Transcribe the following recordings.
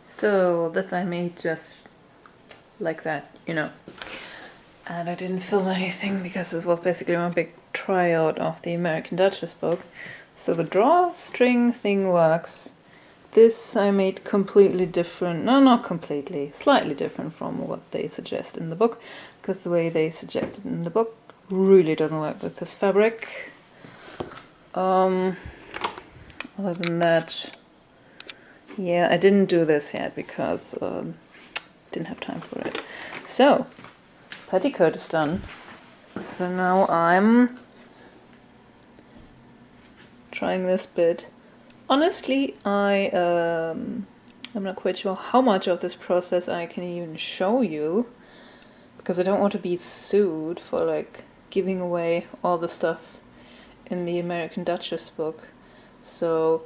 So this I made just like that, you know. And I didn't film anything because this was basically my big tryout of the American Duchess book. So the drawstring thing works. This I made completely different, no, not completely, slightly different from what they suggest in the book, because the way they suggested in the book really doesn't work with this fabric. Other than that, yeah, I didn't do this yet because didn't have time for it. So, petticoat is done. So now I'm trying this bit. Honestly, I'm not quite sure how much of this process I can even show you, because I don't want to be sued for like giving away all the stuff in the American Duchess book. So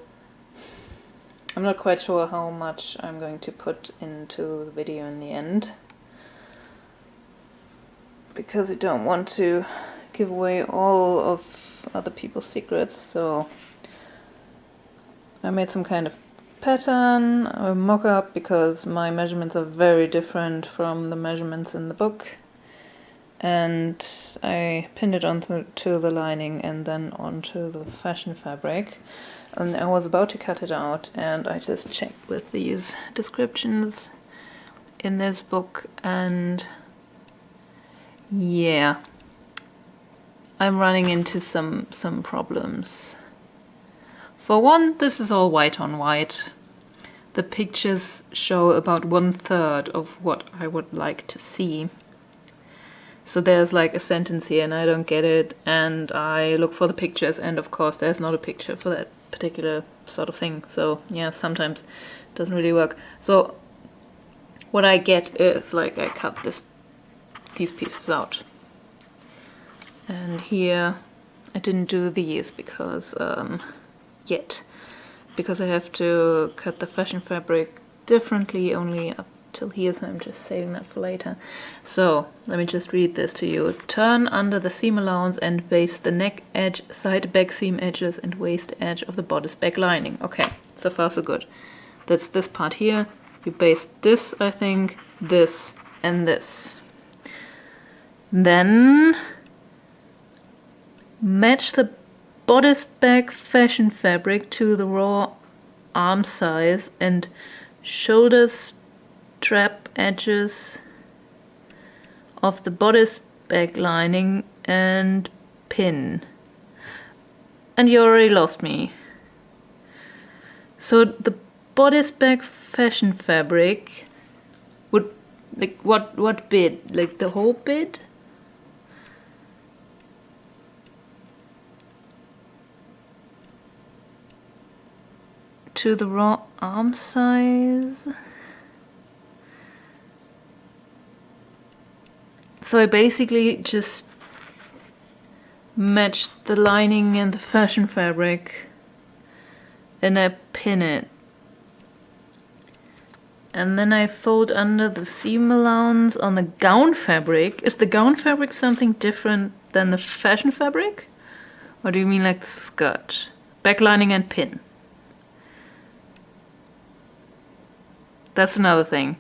I'm not quite sure how much I'm going to put into the video in the end, because I don't want to give away all of other people's secrets. So I made some kind of pattern, a mock-up, because my measurements are very different from the measurements in the book. And I pinned it onto the lining and then onto the fashion fabric. And I was about to cut it out, and I just checked with these descriptions in this book, and yeah, I'm running into some problems. For one, this is all white on white. The pictures show about 1/3 of what I would like to see. So there's like a sentence here and I don't get it, and I look for the pictures, and of course there's not a picture for that particular sort of thing. So yeah, sometimes it doesn't really work. So what I get is like I cut these pieces out. And here I didn't do these because because I have to cut the fashion fabric differently only up till here, so I'm just saving that for later. So let me just read this to you. Turn under the seam allowance and baste the neck edge, side back seam edges and waist edge of the bodice back lining. Okay, so far so good. That's this part here. You baste this, I think, this and this. Then match the bodice back fashion fabric to the raw arm size and shoulder strap edges of the bodice back lining and pin. And you already lost me. So the bodice back fashion fabric would, like, what bit? Like the whole bit? To the raw arm size. So I basically just match the lining and the fashion fabric and I pin it. And then I fold under the seam allowance on the gown fabric. Is the gown fabric something different than the fashion fabric? Or do you mean like the skirt? Back lining and pin. That's another thing.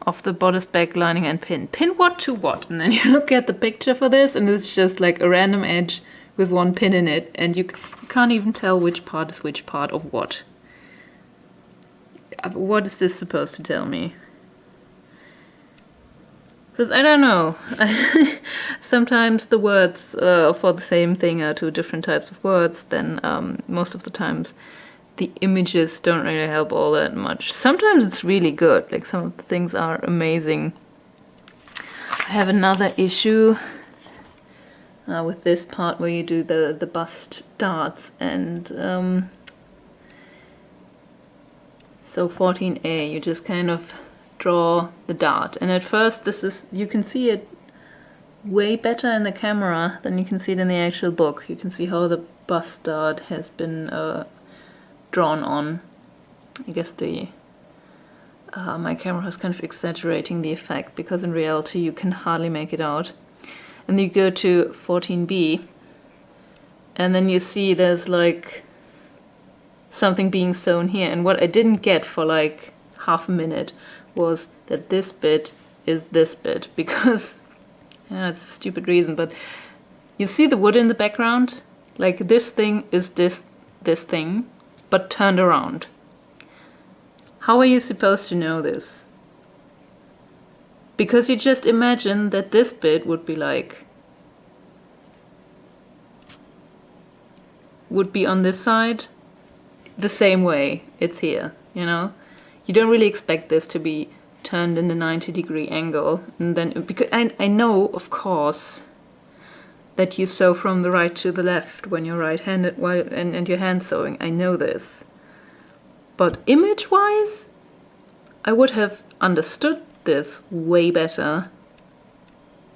Of the bodice back lining and pin. Pin what to what? And then you look at the picture for this and it's just like a random edge with one pin in it, and you can't even tell which part is which part of what. What is this supposed to tell me? Because I don't know. Sometimes the words for the same thing are two different types of words, then most of the times the images don't really help all that much. Sometimes it's really good, like some of the things are amazing. I have another issue with this part where you do the bust darts, and so 14A, you just kind of draw the dart, and at first this is, you can see it way better in the camera than you can see it in the actual book. You can see how the bust dart has been drawn on. I guess the my camera is kind of exaggerating the effect, because in reality you can hardly make it out. And you go to 14B and then you see there's like something being sewn here. And what I didn't get for like half a minute was that this bit is this bit, because yeah, it's a stupid reason, but you see the wood in the background? Like this thing is this thing, but turned around. How are you supposed to know this? Because you just imagine that this bit would be like, would be on this side the same way it's here, you know? You don't really expect this to be turned in a 90-degree angle, and then, because I know, of course, that you sew from the right to the left when you're right-handed and you're hand sewing. I know this. But image-wise, I would have understood this way better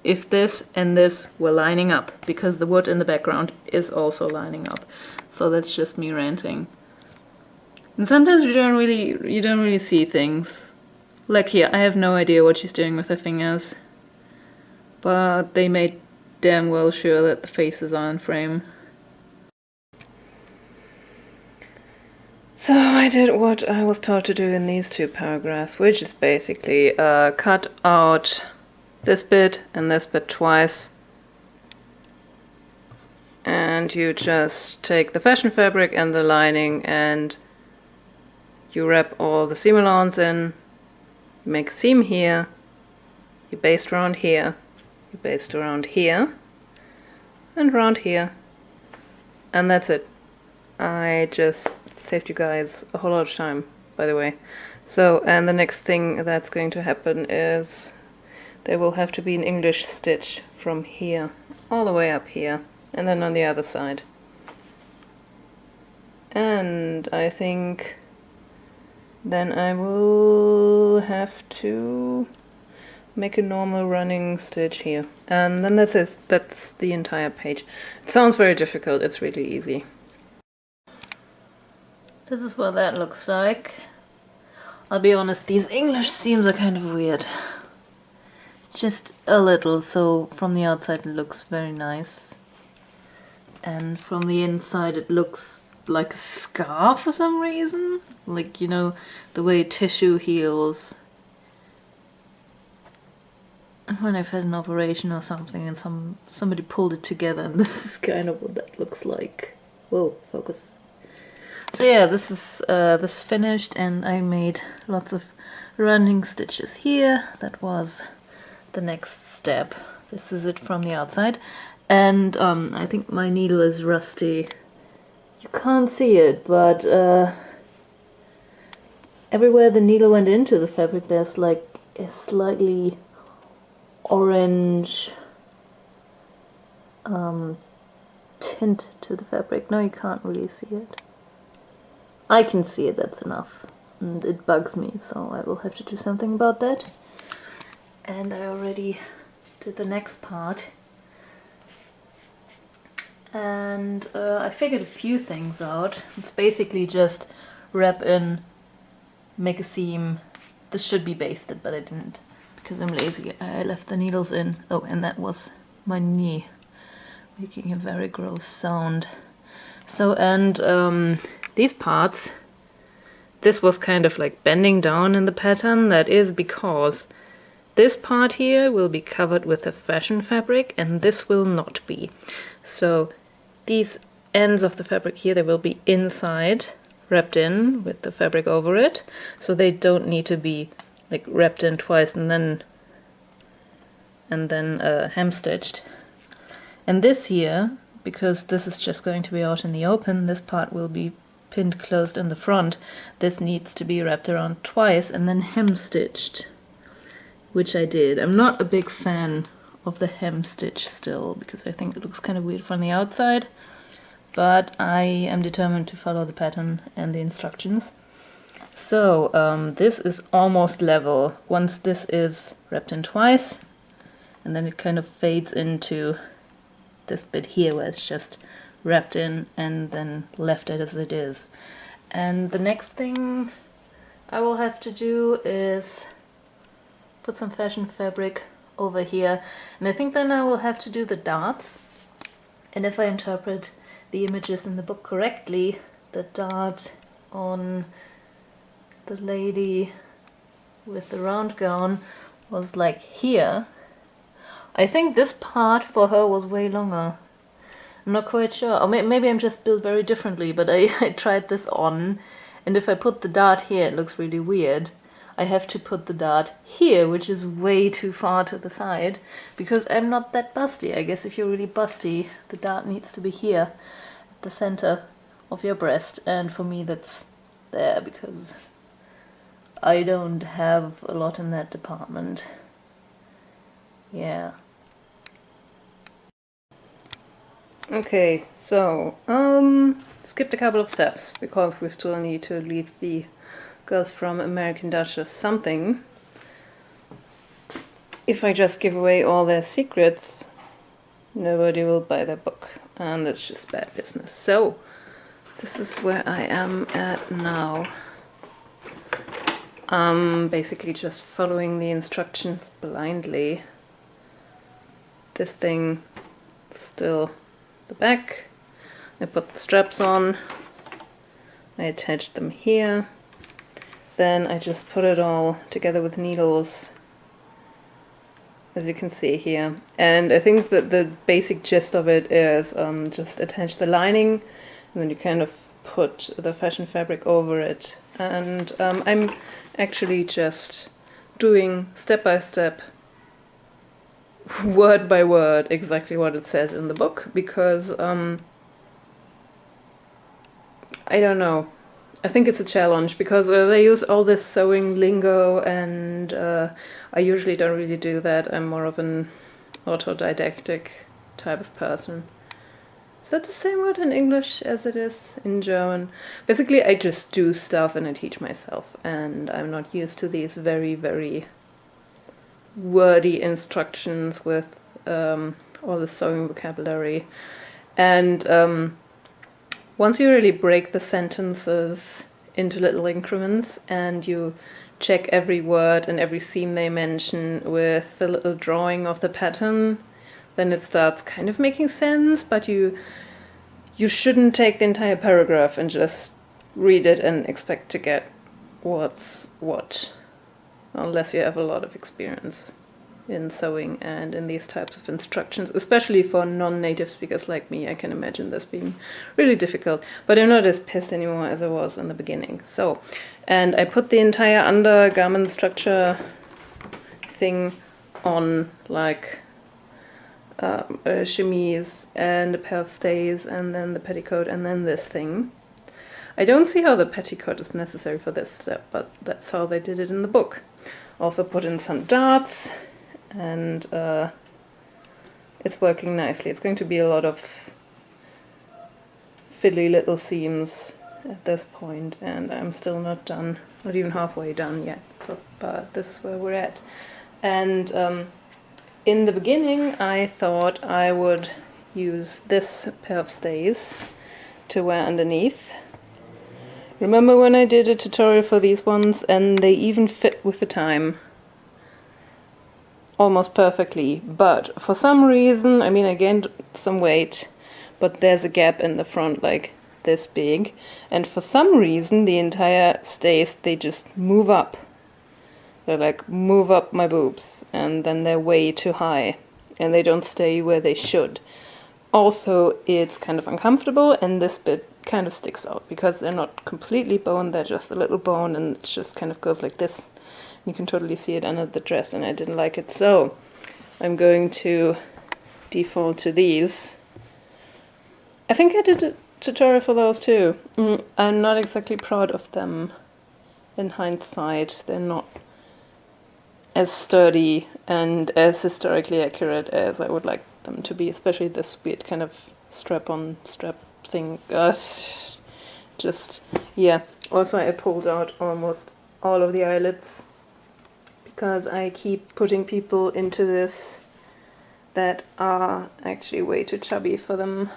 if this and this were lining up, because the wood in the background is also lining up. So that's just me ranting. And sometimes you don't really see things. Like here, I have no idea what she's doing with her fingers, but they made damn well sure that the faces are in frame. So I did what I was told to do in these 2 paragraphs, which is basically cut out this bit and this bit twice, and you just take the fashion fabric and the lining and you wrap all the seam allowance in. You make a seam here, you baste around here, you baste around here, and around here, and that's it. I just saved you guys a whole lot of time, by the way. So, and the next thing that's going to happen is there will have to be an English stitch from here all the way up here, and then on the other side. And I think then I will have to make a normal running stitch here. And then that's it. That's the entire page. It sounds very difficult, it's really easy. This is what that looks like. I'll be honest, these English seams are kind of weird. Just a little, so from the outside it looks very nice. And from the inside it looks like a scarf for some reason. Like, you know, the way tissue heals when I've had an operation or something and somebody pulled it together, and this is kind of what that looks like. Whoa, focus. So yeah, this is finished, and I made lots of running stitches here. That was the next step. This is it from the outside, and I think my needle is rusty. You can't see it, but everywhere the needle went into the fabric, there's like a slightly orange tint to the fabric. No, you can't really see it. I can see it, that's enough. And it bugs me, so I will have to do something about that. And I already did the next part. And I figured a few things out. It's basically just wrap in, make a seam. This should be basted, but I didn't because I'm lazy. I left the needles in. Oh, and that was my knee making a very gross sound. So, and these parts, this was kind of like bending down in the pattern. That is because this part here will be covered with a fashion fabric and this will not be. So these ends of the fabric here, they will be inside, wrapped in with the fabric over it. So they don't need to be like wrapped in twice and then hem stitched. And this here, because this is just going to be out in the open, this part will be pinned closed in the front. This needs to be wrapped around twice and then hem stitched, which I did. I'm not a big fan of the hem stitch still because I think it looks kind of weird from the outside, but I am determined to follow the pattern and the instructions. So this is almost level once this is wrapped in twice, and then it kind of fades into this bit here where it's just wrapped in and then left it as it is. And the next thing I will have to do is put some fashion fabric over here, and I think then I will have to do the darts. And if I interpret the images in the book correctly, the dart on the lady with the round gown was like here. I think this part for her was way longer. I'm not quite sure. Or maybe I'm just built very differently, but I tried this on, and if I put the dart here, it looks really weird. I have to put the dart here, which is way too far to the side, because I'm not that busty. I guess if you're really busty, the dart needs to be here, at the center of your breast, and for me that's there, because I don't have a lot in that department. Yeah. Okay, so, skipped a couple of steps, because we still need to leave the girls from American Duchess something. If I just give away all their secrets, nobody will buy their book, and that's just bad business. So, this is where I am at now. Basically just following the instructions blindly. This thing, still the back. I put the straps on. I attached them here. Then I just put it all together with needles, as you can see here. And I think that the basic gist of it is just attach the lining, and then you kind of put the fashion fabric over it. And I'm actually just doing step by step, word by word, exactly what it says in the book, because I don't know. I think it's a challenge, because they use all this sewing lingo, and I usually don't really do that. I'm more of an autodidactic type of person. Is that the same word in English as it is in German? Basically, I just do stuff and I teach myself, and I'm not used to these very, very wordy instructions with all the sewing vocabulary. And once you really break the sentences into little increments and you check every word and every seam they mention with a little drawing of the pattern, then it starts kind of making sense, but you shouldn't take the entire paragraph and just read it and expect to get what's what, unless you have a lot of experience in sewing and in these types of instructions, especially for non-native speakers like me. I can imagine this being really difficult, but I'm not as pissed anymore as I was in the beginning. So, and I put the entire undergarment structure thing on, like a chemise and a pair of stays, and then the petticoat, and then this thing. I don't see how the petticoat is necessary for this step, but that's how they did it in the book. Also put in some darts, and it's working nicely. It's going to be a lot of fiddly little seams at this point, and I'm still not done, not even halfway done yet. So, but this is where we're at. And in the beginning, I thought I would use this pair of stays to wear underneath. Remember when I did a tutorial for these ones, and they even fit with the time almost perfectly, but for some reason, I mean, I gained some weight, but there's a gap in the front like this big, and for some reason the entire stays, they just move up. They like move up my boobs, and then they're way too high, and they don't stay where they should. Also, it's kind of uncomfortable, and this bit kind of sticks out because they're not completely bone, they're just a little bone, and it just kind of goes like this. You can totally see it under the dress, and I didn't like it, so I'm going to default to these. I think I did a tutorial for those too. I'm not exactly proud of them in hindsight. They're not as sturdy and as historically accurate as I would like them to be, especially this weird kind of strap-on strap thing. Just, yeah. Also, I pulled out almost all of the eyelets, because I keep putting people into this that are actually way too chubby for them.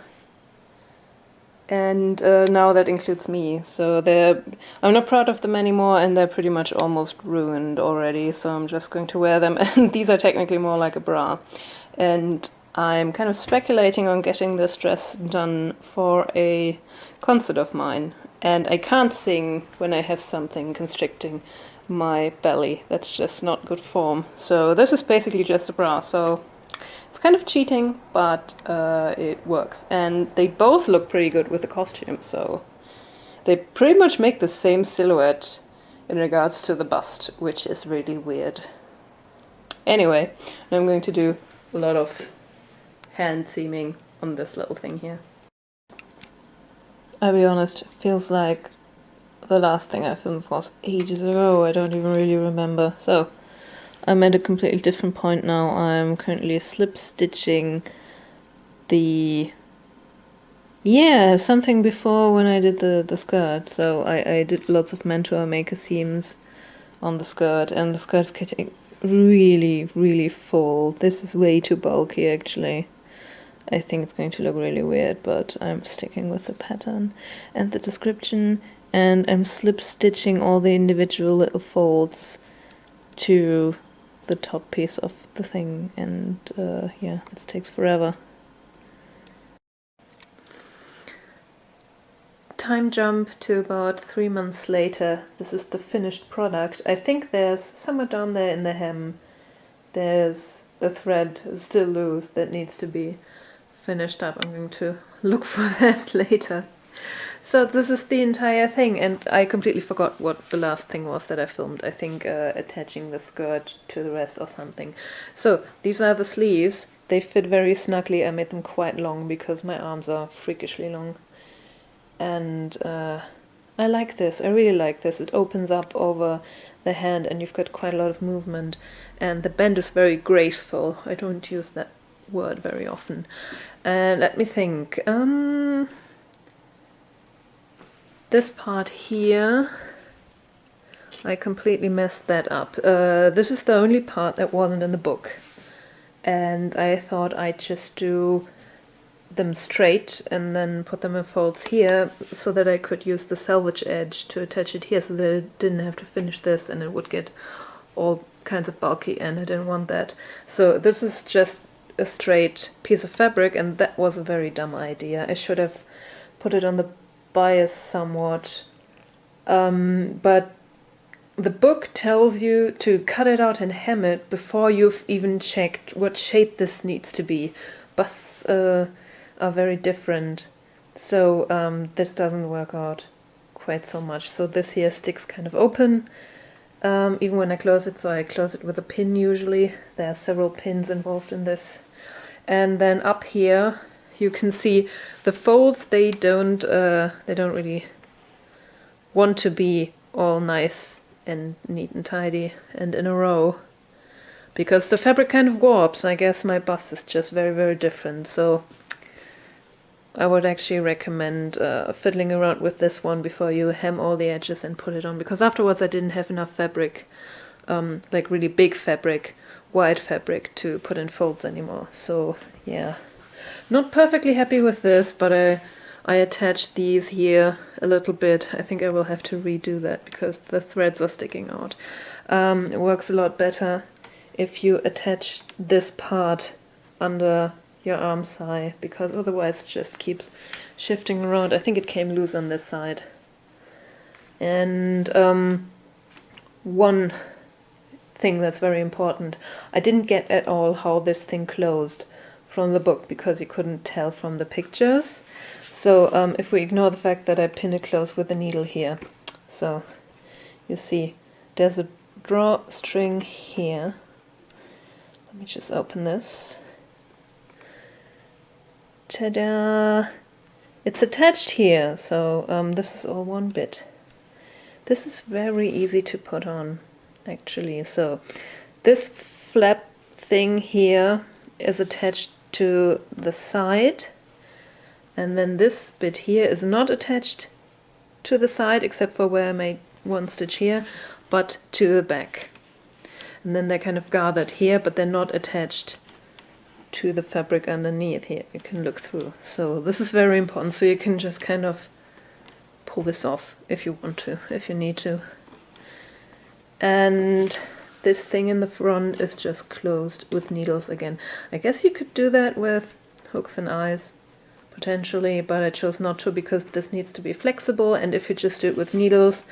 And now that includes me, so I'm not proud of them anymore, and they're pretty much almost ruined already, so I'm just going to wear them. And these are technically more like a bra. And I'm kind of speculating on getting this dress done for a concert of mine. And I can't sing when I have something constricting my belly. That's just not good form. So this is basically just a bra. So it's kind of cheating, but it works. And they both look pretty good with the costume. So they pretty much make the same silhouette in regards to the bust, which is really weird. Anyway, now I'm going to do a lot of hand seaming on this little thing here. I'll be honest, it feels like the last thing I filmed was ages ago. I don't even really remember. So I'm at a completely different point now. I'm currently slip stitching the... yeah, something before when I did the skirt. So I did lots of Mentor maker seams on the skirt, and the skirt's getting really, really full. This is way too bulky, actually. I think it's going to look really weird, but I'm sticking with the pattern and the description, and I'm slip stitching all the individual little folds to the top piece of the thing, and yeah, this takes forever. Time jump to about 3 months later. This is the finished product. I think there's somewhere down there in the hem, there's a thread still loose that needs to be finished up. I'm going to look for that later. So this is the entire thing, and I completely forgot what the last thing was that I filmed. I think attaching the skirt to the rest or something. So these are the sleeves. They fit very snugly. I made them quite long because my arms are freakishly long. And I like this. I really like this. It opens up over the hand and you've got quite a lot of movement. And the bend is very graceful. I don't use that word very often. Let me think. This part here, I completely messed that up. This is the only part that wasn't in the book. And I thought I'd just do them straight and then put them in folds here so that I could use the selvage edge to attach it here so that I didn't have to finish this and it would get all kinds of bulky, and I didn't want that. So this is just a straight piece of fabric, and that was a very dumb idea. I should have put it on the bias somewhat, but the book tells you to cut it out and hem it before you've even checked what shape this needs to be. Busts are very different, so this doesn't work out quite so much. So this here sticks kind of open even when I close it, so I close it with a pin usually. There are several pins involved in this. And then up here you can see the folds, they don't really want to be all nice and neat and tidy and in a row, because the fabric kind of warps. I guess my bust is just very, very different, so I would actually recommend fiddling around with this one before you hem all the edges and put it on, because afterwards I didn't have enough fabric, like really big fabric, wide fabric, to put in folds anymore. So yeah, not perfectly happy with this, but I attached these here a little bit. I think I will have to redo that because the threads are sticking out. It works a lot better if you attach this part under your arm side, because otherwise it just keeps shifting around. I think it came loose on this side. And one thing that's very important, I didn't get at all how this thing closed from the book because you couldn't tell from the pictures. So if we ignore the fact that I pin it close with a needle here, so you see there's a drawstring here. Let me just open this. Ta-da! It's attached here, so this is all one bit. This is very easy to put on, actually. So this flap thing here is attached to the side, and then this bit here is not attached to the side except for where I made one stitch here, but to the back. And then they're kind of gathered here, but they're not attached to the fabric underneath here. You can look through. So this is very important, so you can just kind of pull this off if you want to, if you need to. And this thing in the front is just closed with needles again. I guess you could do that with hooks and eyes, but potentially, but I chose not to because this needs to be flexible, and if you just do it with needles,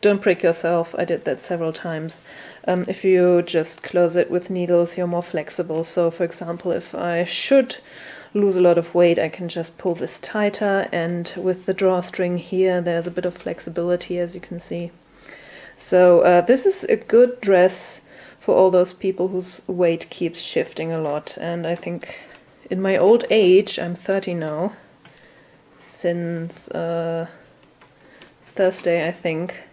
don't prick yourself. I did that several times. If you just close it with needles, you're more flexible. So for example, if I should lose a lot of weight, I can just pull this tighter, and with the drawstring here there's a bit of flexibility, as you can see. So this is a good dress for all those people whose weight keeps shifting a lot. And I think in my old age, I'm 30 now, since Thursday I think,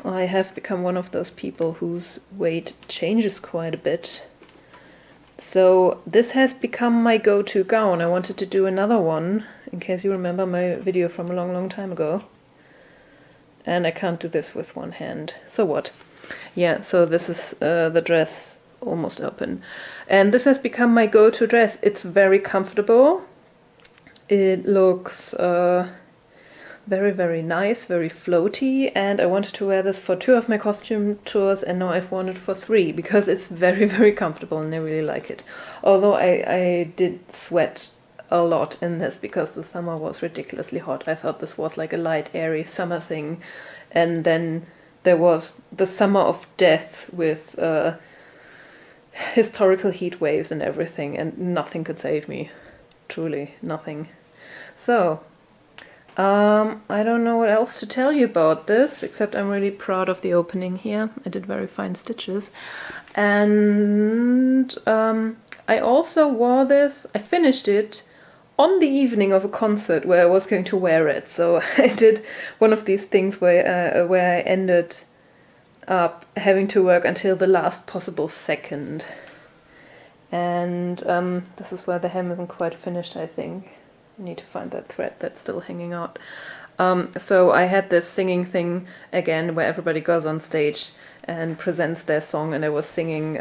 I have become one of those people whose weight changes quite a bit. So this has become my go-to gown. I wanted to do another one, in case you remember my video from a long, long time ago. And I can't do this with one hand. So what? Yeah, so this is the dress almost open. And this has become my go-to dress. It's very comfortable. It looks very, very nice, very floaty, and I wanted to wear this for 2 of my costume tours, and now I've worn it for 3 because it's very, very comfortable and I really like it. Although I did sweat a lot in this because the summer was ridiculously hot. I thought this was like a light, airy summer thing, and then there was the summer of death with historical heat waves and everything, and nothing could save me. Truly, nothing. So I don't know what else to tell you about this, except I'm really proud of the opening here. I did very fine stitches. And I also wore this, I finished it on the evening of a concert where I was going to wear it. So I did one of these things where I ended up having to work until the last possible second. And this is where the hem isn't quite finished, I think. I need to find that thread that's still hanging out. So I had this singing thing again where everybody goes on stage and presents their song, and I was singing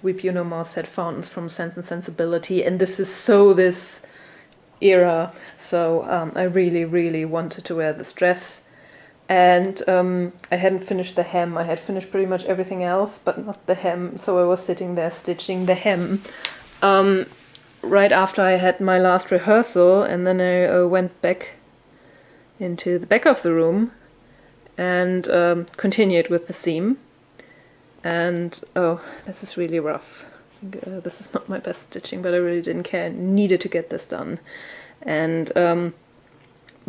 Weep You No More, Sad Fountains from Sense and Sensibility, and this is so this era. So I really, really wanted to wear this dress. And I hadn't finished the hem. I had finished pretty much everything else, but not the hem. So I was sitting there stitching the hem right after I had my last rehearsal, and then I went back into the back of the room and continued with the seam. And oh, this is really rough. This is not my best stitching, but I really didn't care. I needed to get this done. And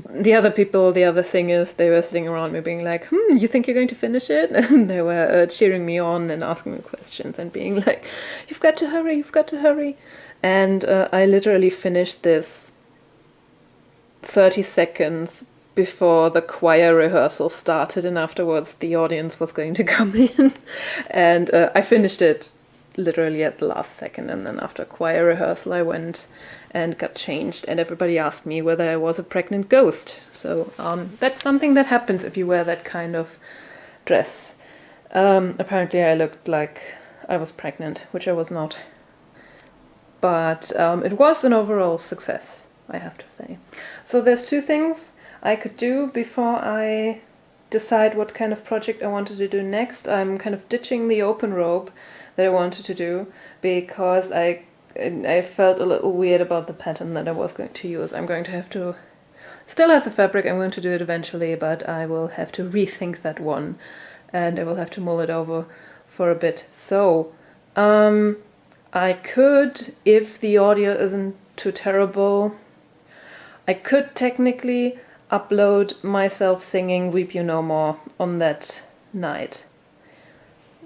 the other people, the other singers, they were sitting around me being like, you think you're going to finish it? And they were cheering me on and asking me questions and being like, you've got to hurry, you've got to hurry. And I literally finished this 30 seconds before the choir rehearsal started, and afterwards the audience was going to come in. And I finished it literally at the last second, and then after choir rehearsal I went and got changed, and everybody asked me whether I was a pregnant ghost. So that's something that happens if you wear that kind of dress. Apparently I looked like I was pregnant, which I was not. But it was an overall success, I have to say. So there's 2 things I could do before I decide what kind of project I wanted to do next. I'm kind of ditching the open robe that I wanted to do because I felt a little weird about the pattern that I was going to use. I'm going to have to still have the fabric. I'm going to do it eventually, but I will have to rethink that one, and I will have to mull it over for a bit. So I could, if the audio isn't too terrible, I could technically upload myself singing Weep You No More on that night.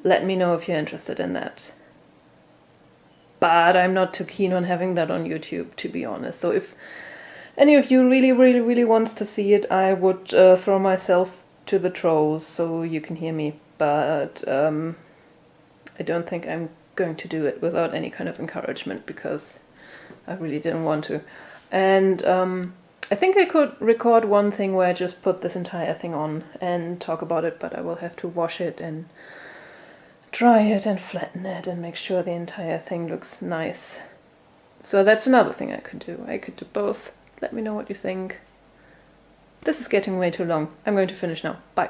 Let me know if you're interested in that. But I'm not too keen on having that on YouTube, to be honest. So if any of you really, really, really wants to see it, I would throw myself to the trolls so you can hear me. But I don't think I'm going to do it without any kind of encouragement, because I really didn't want to. And I think I could record one thing where I just put this entire thing on and talk about it, but I will have to wash it and dry it and flatten it and make sure the entire thing looks nice. So that's another thing I could do. I could do both. Let me know what you think. This is getting way too long. I'm going to finish now. Bye.